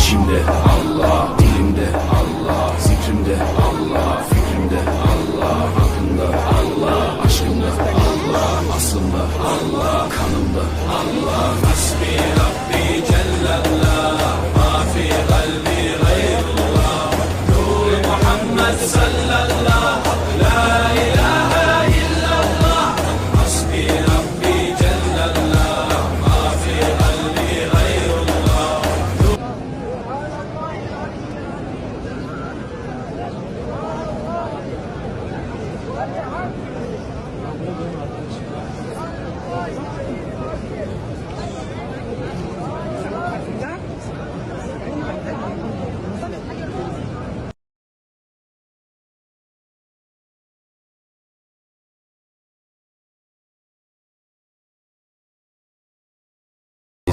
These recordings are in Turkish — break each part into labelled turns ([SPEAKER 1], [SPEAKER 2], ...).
[SPEAKER 1] İçimde Allah, dilimde Allah, zikrimde Allah, fikrimde Allah, aklımda Allah, aşkımda Allah, aslımda Allah, kanımda Allah. Hasbi Rabbi Cellallah, ma fi kalbi gayrullah, Nur Muhammed sallallahu, la ilahe illallah. Hasbi Rabbi Cellallah, ma fi kalbi gayrullah.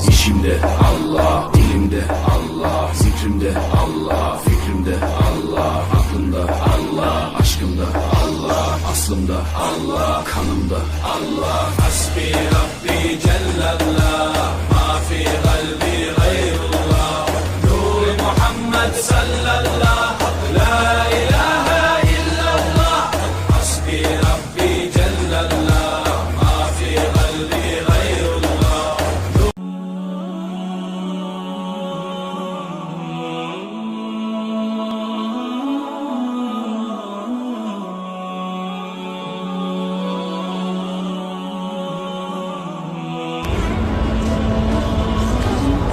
[SPEAKER 1] İçimde Allah, dilimde Allah, zikrimde Allah, fikrimde Allah, aklımda Allah, aşkımda Allah, aslımda Allah, kanımda Allah. Hasbi Rabbi Cellallah, ma fi kalbi gayrullah, Nur Muhammed sallallahu, la ilahe illallah. Hasbi Rabbi Cellallah, ma fi kalbi gayrullah.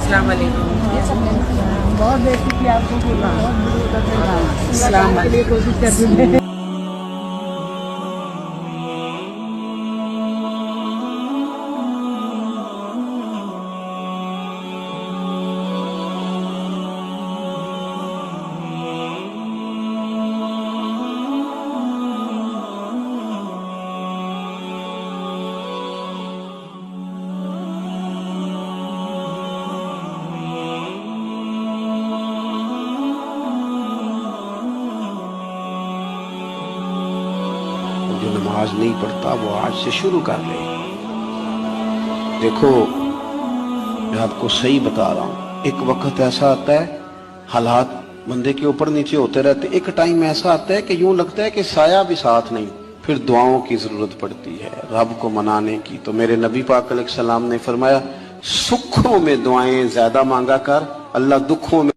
[SPEAKER 2] अस्सलाम वालेकुम।
[SPEAKER 3] बहुत बेसिक थी आपको
[SPEAKER 2] अस्सलाम वालेकुम।
[SPEAKER 3] कोशिश कर रही है।
[SPEAKER 4] जो नमाज नहीं पढ़ता वो आज से शुरू कर ले। देखो मैं आपको सही बता रहा हूँ, एक वक्त ऐसा आता है हालात बंदे के ऊपर नीचे होते रहते, एक टाइम ऐसा आता है कि यूं लगता है कि साया भी साथ नहीं, फिर दुआओं की जरूरत पड़ती है रब को मनाने की। तो मेरे नबी पाक अलैहिस्सलाम ने फरमाया, सुखों में दुआएं ज्यादा मांगा कर, अल्लाह दुखों में